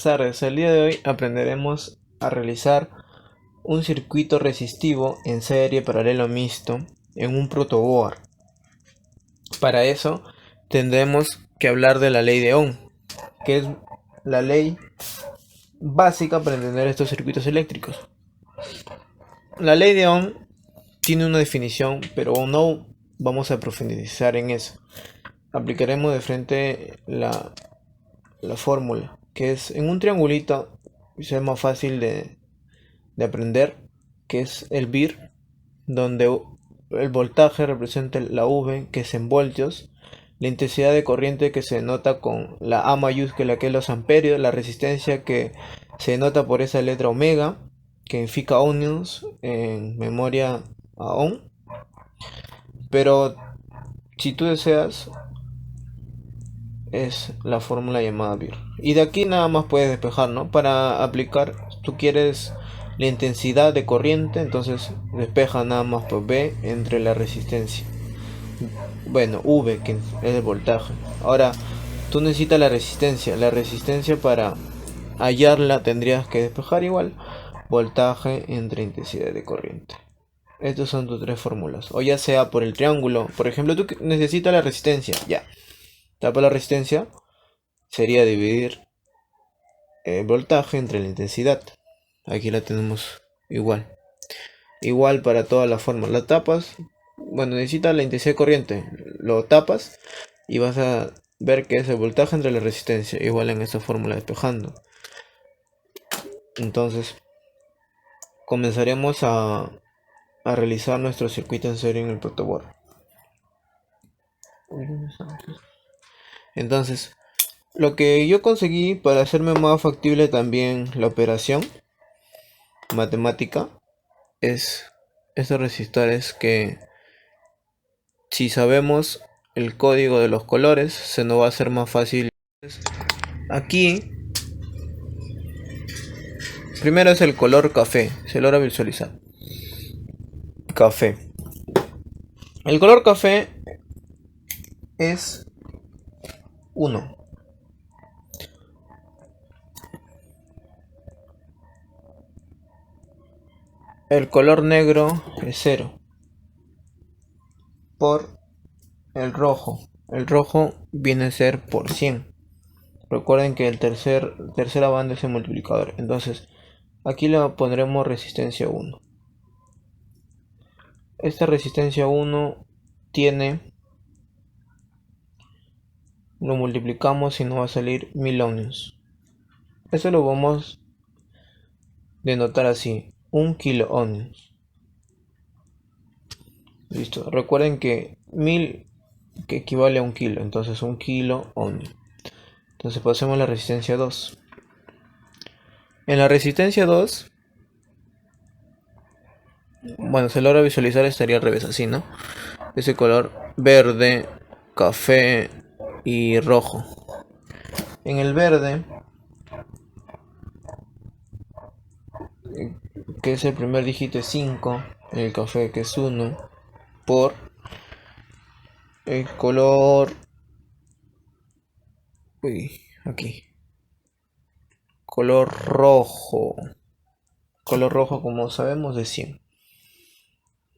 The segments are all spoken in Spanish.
Buenas tardes, el día de hoy aprenderemos a realizar un circuito resistivo en serie paralelo mixto en un protoboard. Para eso tendremos que hablar de la ley de Ohm, que es la ley básica para entender estos circuitos eléctricos. La ley de Ohm tiene una definición, pero no vamos a profundizar en eso. Aplicaremos de frente la fórmula, que es en un triangulito, y es más fácil de aprender, que es el VIR, donde el voltaje representa la V, que es en voltios, la intensidad de corriente, que se denota con la A mayúscula, que es los amperios, la resistencia, que se denota por esa letra omega, que significa ohms en memoria a ohm. Pero si tú deseas, es la fórmula llamada VIR. Y de aquí nada más puedes despejar, ¿no? Para aplicar, tú quieres la intensidad de corriente, entonces despeja nada más por V entre la resistencia. Bueno, V, que es el voltaje. Ahora, tú necesitas la resistencia. La resistencia, para hallarla tendrías que despejar igual voltaje entre intensidad de corriente. Estas son tus tres fórmulas. O ya sea por el triángulo. Por ejemplo, tú necesitas la resistencia. Ya. Tapa la resistencia. Sería dividir el voltaje entre la intensidad. Aquí la tenemos igual. Igual para todas las formas. La tapas. Bueno, necesita la intensidad de corriente. Lo tapas y vas a ver que es el voltaje entre la resistencia. Igual en esta fórmula despejando. Entonces comenzaremos a realizar nuestro circuito en serie en el protoboard. Entonces, lo que yo conseguí para hacerme más factible también la operación matemática es estos resistores, que si sabemos el código de los colores se nos va a hacer más fácil. Aquí primero es el color café, se logra visualizar. Café. El color café es 1. El color negro es 0. Por el rojo. El rojo viene a ser por 100. Recuerden que tercera banda es el multiplicador. Entonces, aquí le pondremos resistencia 1. Esta resistencia 1 tiene, lo multiplicamos y nos va a salir 1000 ohms. Eso lo vamos a denotar así, 1 kilo ohms. Listo. Recuerden que 1000 que equivale a 1 kilo, entonces 1 kilo ohms. Entonces pasemos a la resistencia 2. En la resistencia 2, bueno, se logra visualizar, estaría al revés así, ¿no? Ese color verde, café y rojo. En el verde, que es el primer dígito, es 5, el café, que es 1, por el color, uy, aquí, color rojo, como sabemos, de 100.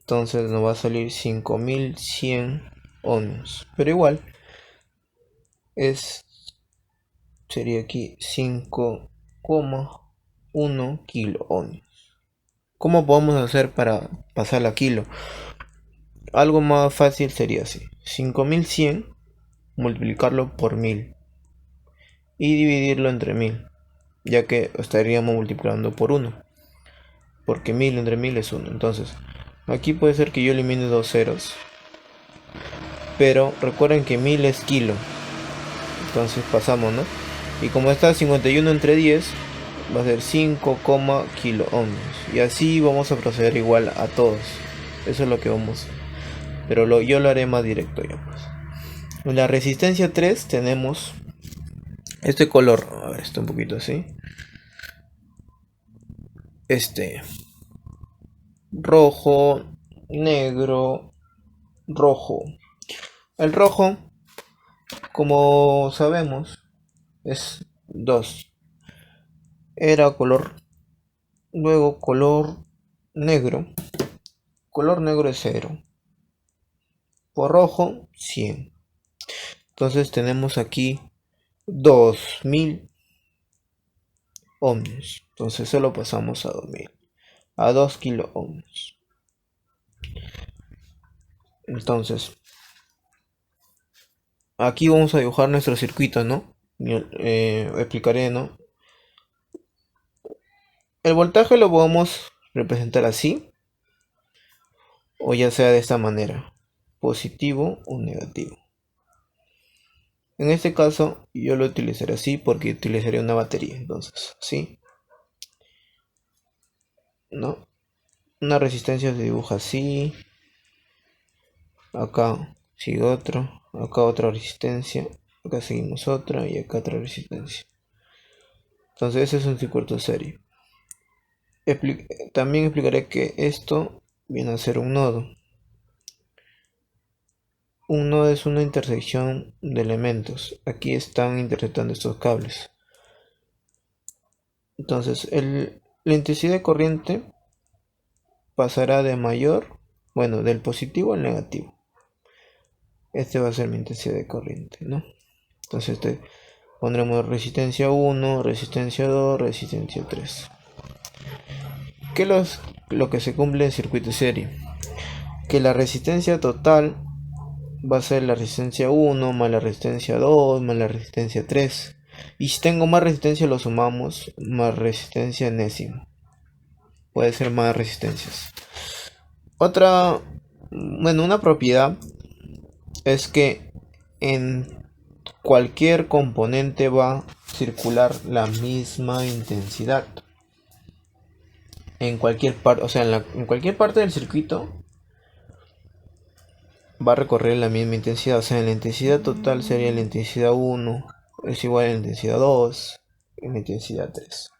Entonces nos va a salir 5100 ohms, pero igual sería aquí 5,1 kilo ohms. ¿Cómo podemos hacer para pasarla a kilo? Algo más fácil sería así: 5100 multiplicarlo por 1000 y dividirlo entre 1000, ya que estaríamos multiplicando por 1, porque 1000 entre 1000 es 1. Entonces aquí puede ser que yo elimine dos ceros, pero recuerden que 1000 es kilo, entonces pasamos, ¿no? Y como está 51 entre 10, va a ser 5, kilo ohms, y así vamos a proceder igual a todos. Eso es lo que vamos, pero yo lo haré más directo ya, pues. En la resistencia 3 tenemos este color, a ver, está un poquito así, rojo, negro, rojo. El rojo, como sabemos, es 2. era color, luego color negro es 0, por rojo 100. Entonces tenemos aquí 2000 ohmios. Entonces se lo pasamos a 2000, a 2 kilo ohmios. Entonces aquí vamos a dibujar nuestro circuito, ¿no? Explicaré, ¿no? El voltaje lo podemos representar así, o ya sea de esta manera, positivo o negativo. En este caso yo lo utilizaré así porque utilizaré una batería. Entonces, ¿sí? ¿No? Una resistencia se dibuja así. Acá sigue otro. Acá otra resistencia. Acá seguimos otra y acá otra resistencia. Entonces ese es un circuito de serie. También explicaré que esto viene a ser un nodo. Un nodo es una intersección de elementos. Aquí están intersectando estos cables. Entonces la intensidad de corriente pasará de mayor, bueno, del positivo al negativo. Este va a ser mi intensidad de corriente, ¿no? Entonces pondremos resistencia 1, resistencia 2, resistencia 3. ¿Qué es lo que se cumple en circuito de serie? Que la resistencia total va a ser la resistencia 1 más la resistencia 2 más la resistencia 3. Y si tengo más resistencia lo sumamos más resistencia enésima. Puede ser más resistencias. Una propiedad es que en cualquier componente va a circular la misma intensidad. En cualquier parte, o sea, en cualquier parte del circuito va a recorrer la misma intensidad. O sea, la intensidad total sería la intensidad 1 es igual a la intensidad 2 y la intensidad 3.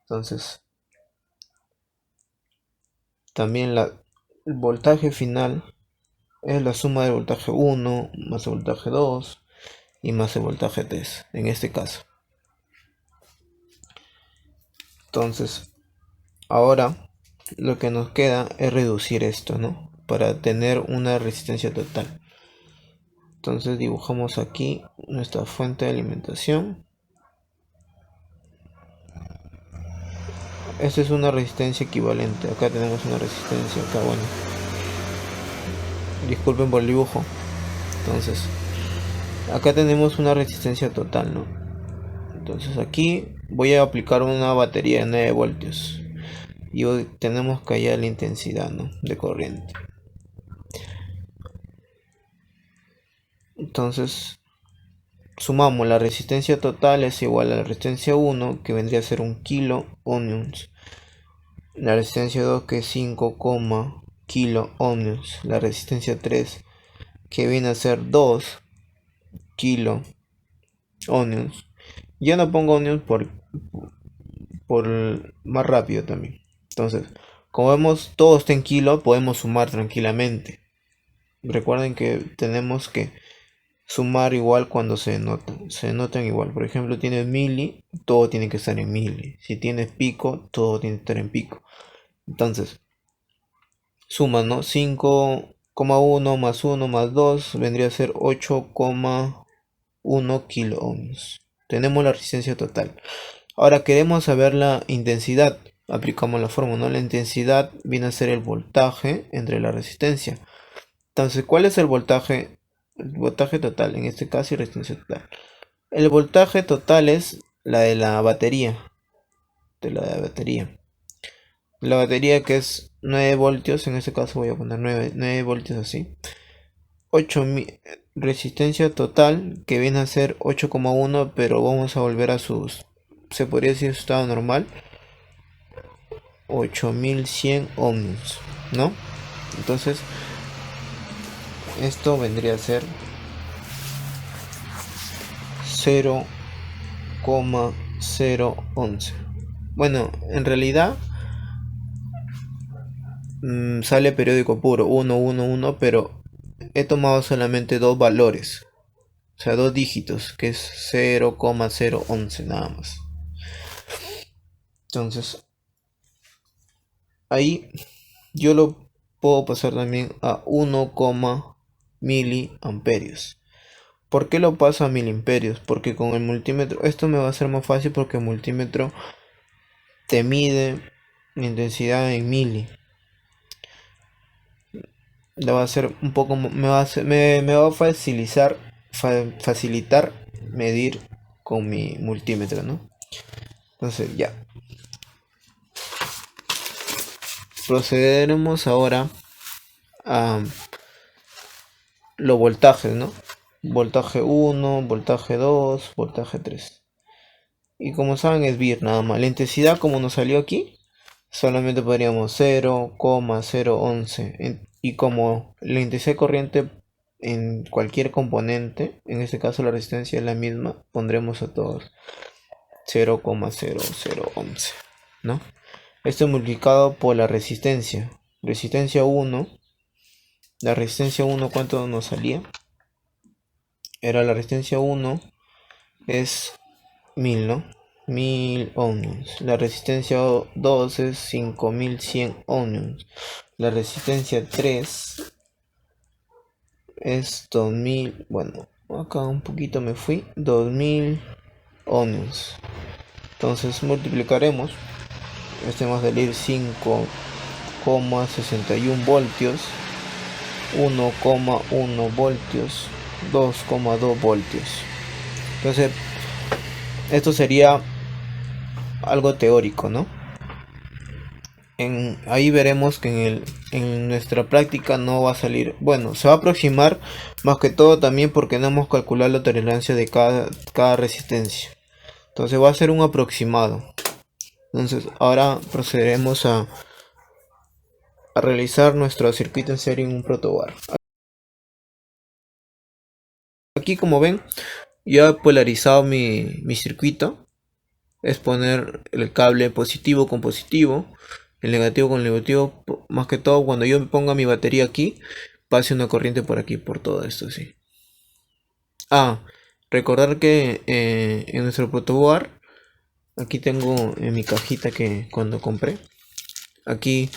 Entonces, también el voltaje final es la suma del voltaje 1 más el voltaje 2 y más el voltaje 3 en este caso. Entonces, ahora lo que nos queda es reducir esto, ¿no? Para tener una resistencia total. Entonces dibujamos aquí nuestra fuente de alimentación. Esta es una resistencia equivalente. Acá tenemos una resistencia. Acá, bueno, disculpen por el dibujo. Entonces, acá tenemos una resistencia total, ¿no? Entonces aquí voy a aplicar una batería de 9 voltios. Y hoy tenemos que hallar la intensidad, ¿no?, de corriente. Entonces sumamos la resistencia total es igual a la resistencia 1, que vendría a ser 1 kilo ohms, la resistencia 2, que es 5, kilo ohms, la resistencia 3, que viene a ser 2 kilo ohms. Yo no pongo ohms por más rápido también. Entonces, como vemos todo está en kilo, podemos sumar tranquilamente. Recuerden que tenemos que sumar igual cuando se notan igual. Por ejemplo, tienes mili, todo tiene que estar en mili. Si tienes pico, todo tiene que estar en pico. Entonces, suma, ¿no? 5,1 más 1 más 2 vendría a ser 8,1 kilo ohms. Tenemos la resistencia total. Ahora queremos saber la intensidad. Aplicamos la fórmula, ¿no? La intensidad viene a ser el voltaje entre la resistencia. Entonces, ¿cuál es el voltaje? El voltaje total, en este caso, y resistencia total. El voltaje total es la de la batería. La batería, que es 9 voltios. En este caso voy a poner 9 voltios así. 8000 resistencia total, que viene a ser 8,1, pero vamos a volver a se podría decir su estado normal. 8100 ohms, ¿no? Entonces esto vendría a ser 0,011. Bueno, en realidad sale periódico puro 111, pero he tomado solamente dos valores, o sea, dos dígitos, que es 0,011 nada más. Entonces ahí yo lo puedo pasar también a 1, miliamperios. ¿Por qué lo paso a miliamperios? Porque con el multímetro esto me va a ser más fácil, porque el multímetro te mide la intensidad en mili. Le va a ser un poco, me va a facilitar medir con mi multímetro, ¿no? Entonces ya procederemos ahora a los voltajes, ¿no? Voltaje 1, voltaje 2, voltaje 3. Y como saben es vir nada más. La intensidad, como nos salió aquí, solamente podríamos 0,011. Y como la intensidad corriente en cualquier componente, en este caso la resistencia es la misma, pondremos a todos 0,0011, ¿no? Esto multiplicado por la resistencia. Resistencia 1. La resistencia 1, ¿cuánto nos salía? Era la resistencia 1 es 1000, ¿no? 1000 ohms. La resistencia 2 es 5100 ohms. La resistencia 3 es 2000. Bueno, acá un poquito me fui. 2000 ohms. Entonces multiplicaremos. Este va a salir 5,61 voltios. 1,1 voltios. 2,2 voltios. Entonces esto sería algo teórico, ¿no? Ahí veremos que en nuestra práctica no va a salir, bueno, se va a aproximar, más que todo también porque no hemos calculado la tolerancia de cada resistencia. Entonces va a ser un aproximado. Entonces ahora procederemos a realizar nuestro circuito en serie en un protobar. Aquí, como ven, ya he polarizado mi circuito. Es poner el cable positivo con positivo, el negativo con negativo. Más que todo, cuando yo ponga mi batería aquí, pase una corriente por aquí, por todo esto, sí. Recordar que en nuestro protoboard, aquí tengo en mi cajita que cuando compré, aquí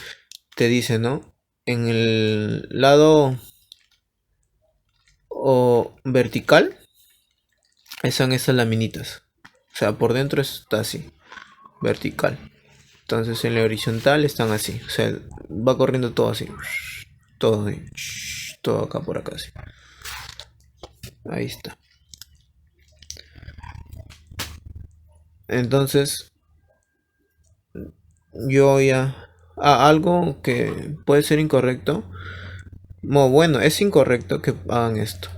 te dice, ¿no? En el lado vertical están estas laminitas. O sea, por dentro está así, vertical. Entonces en la horizontal están así. O sea, va corriendo todo así. Todo ahí. Todo acá por acá así. Ahí está. Entonces yo ya... algo que puede ser incorrecto. Bueno, es incorrecto que hagan esto.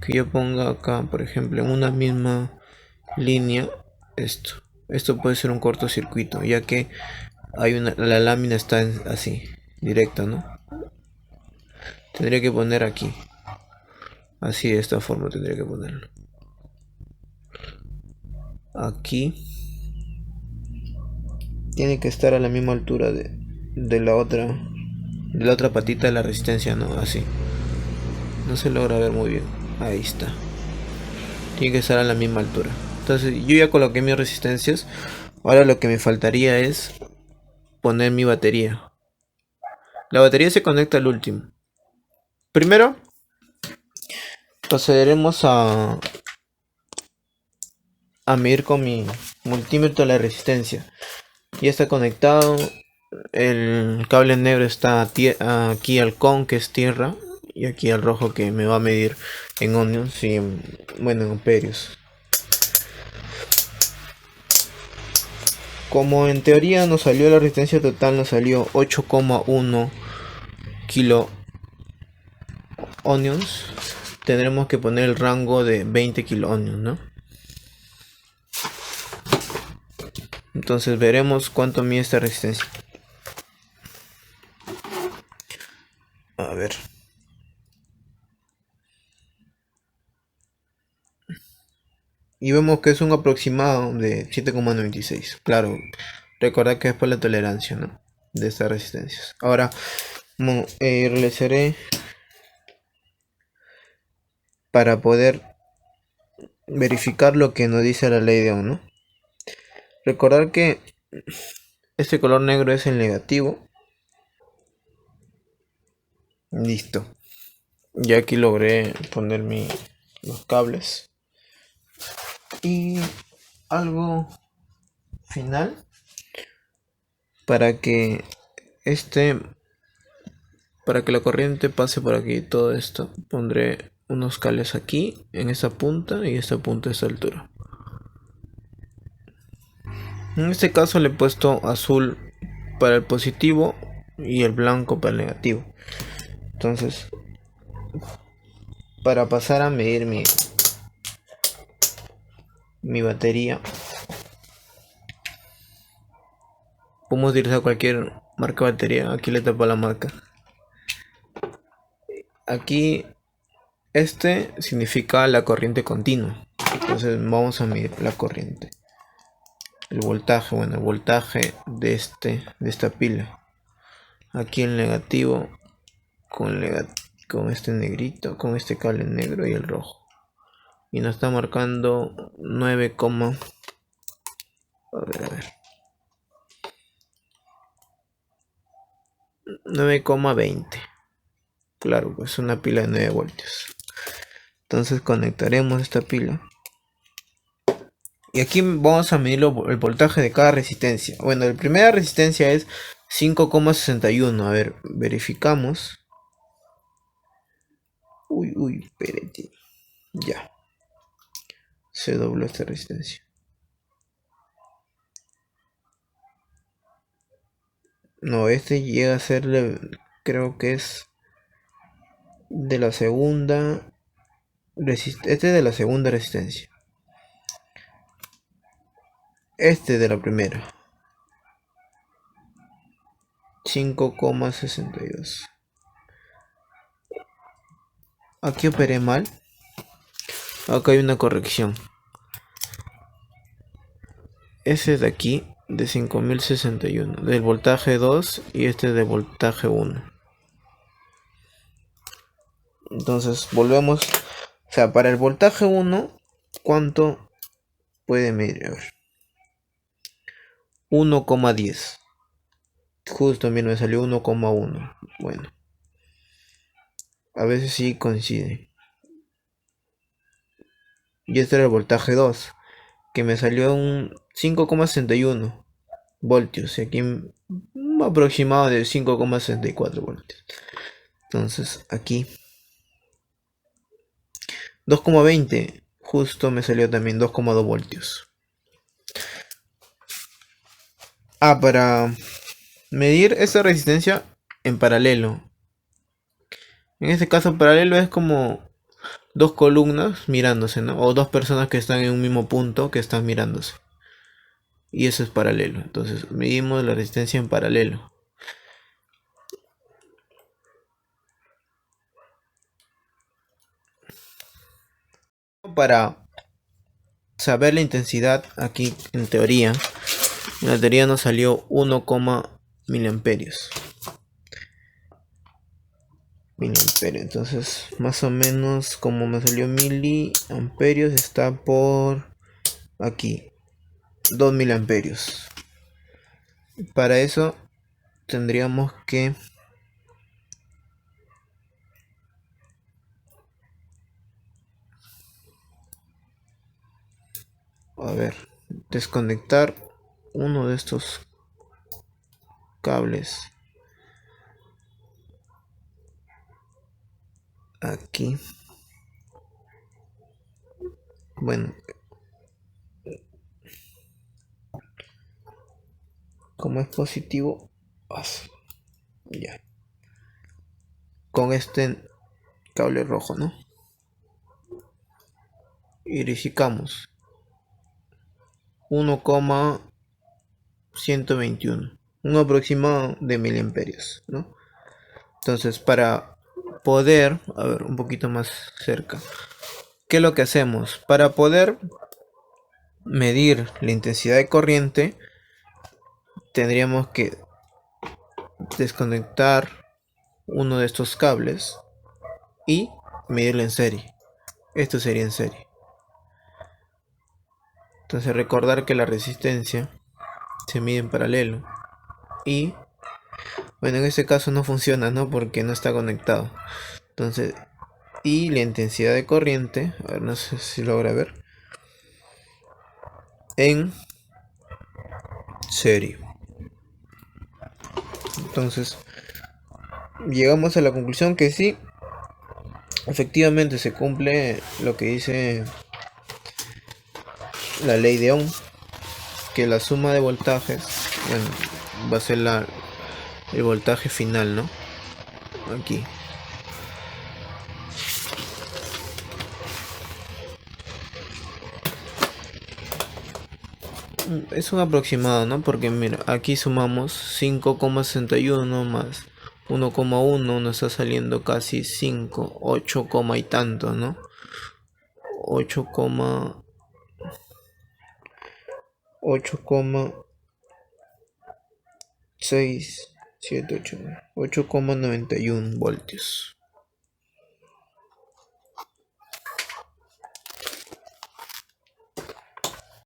Que yo ponga acá, por ejemplo, en una misma línea esto. Esto puede ser un cortocircuito, ya que la lámina está así, directa, ¿no? Tendría que poner aquí. Así, de esta forma tendría que ponerlo. Aquí. Tiene que estar a la misma altura de la otra patita de la resistencia, ¿no? Así. No se logra ver muy bien. Ahí está. Tiene que estar a la misma altura. Entonces yo ya coloqué mis resistencias. Ahora lo que me faltaría es poner mi batería. La batería se conecta al último. Primero procederemos a medir con mi multímetro la resistencia. Ya está conectado. El cable negro está aquí al con, que es tierra, y aquí al rojo, que me va a medir en ohms y en amperios. Como en teoría nos salió la resistencia total, nos salió 8,1 kilo ohms. Tendremos que poner el rango de 20 kilo ohms, ¿no? Entonces veremos cuánto mide esta resistencia. A ver. Y vemos que es un aproximado de 7,96. Claro, recordad que es por la tolerancia, ¿no?, de estas resistencias. Ahora realizaré para poder verificar lo que nos dice la ley de Ohm, ¿no? Recordar que Este color negro es el negativo. Listo. Ya aquí logré poner los cables. Y algo final para que este para que la corriente pase por aquí, todo esto pondré unos cables aquí en esta punta y esta punta a esta altura. En este caso le he puesto azul para el positivo y el blanco para el negativo. Entonces, para pasar a medir mi batería, podemos utilizar cualquier marca de batería. Aquí le tapo la marca. Aquí este significa la corriente continua. Entonces vamos a medir la corriente. El voltaje, bueno, el voltaje de esta pila. Aquí el negativo con este negrito, con este cable negro y el rojo. Y nos está marcando 9, a ver. 9,20. Claro, pues una pila de 9 voltios. Entonces conectaremos esta pila. Y aquí vamos a medir el voltaje de cada resistencia. Bueno, la primera resistencia es 5,61. A ver, verificamos. Uy, espérate. Ya. Se dobló esta resistencia. No, este llega a ser, creo que es de la segunda. Este es de la segunda resistencia. Este de la primera. 5,62. Aquí operé mal. Acá hay una corrección. Ese de aquí de 5061. Del voltaje 2 y este de voltaje 1. Entonces volvemos. O sea, para el voltaje 1, ¿cuánto puede medir? A ver. 1,10. Justo, mira, me salió 1,1. Bueno. A veces sí coincide. Y este era el voltaje 2. Que me salió un 5,61 voltios. Y aquí un aproximado de 5,64 voltios. Entonces aquí 2,20. Justo me salió también 2,2 voltios. Para medir esa resistencia en paralelo. En este caso paralelo es como dos columnas mirándose, ¿no? O dos personas que están en un mismo punto que están mirándose. Y eso es paralelo. Entonces medimos la resistencia en paralelo. Para saber la intensidad aquí en la teoría nos salió 1, miliamperios. Entonces más o menos como me salió miliamperios está por aquí 2 miliamperios. Para eso tendríamos que desconectar uno de estos cables aquí. Bueno, como es positivo, ya con este cable rojo, ¿no? Y verificamos 1,121, un aproximado de miliamperios, ¿no? Entonces para poder, a ver, un poquito más cerca, ¿qué es lo que hacemos? Para poder medir la intensidad de corriente tendríamos que desconectar uno de estos cables y medirlo en serie. Esto sería en serie. Entonces recordar que la resistencia se mide en paralelo. Y bueno, en este caso no funciona, ¿no? Porque no está conectado. Entonces, y la intensidad de corriente, a ver, no sé si logra ver, en serie. Entonces, llegamos a la conclusión que sí, efectivamente se cumple lo que dice la ley de Ohm, que la suma de voltajes, bueno, va a ser el voltaje final, ¿no? Aquí. Es un aproximado, ¿no? Porque mira, aquí sumamos 5,61 más 1,1, nos está saliendo casi 5, 8, y tanto, ¿no? 8, 8,6, 7, 8, 8,91 voltios.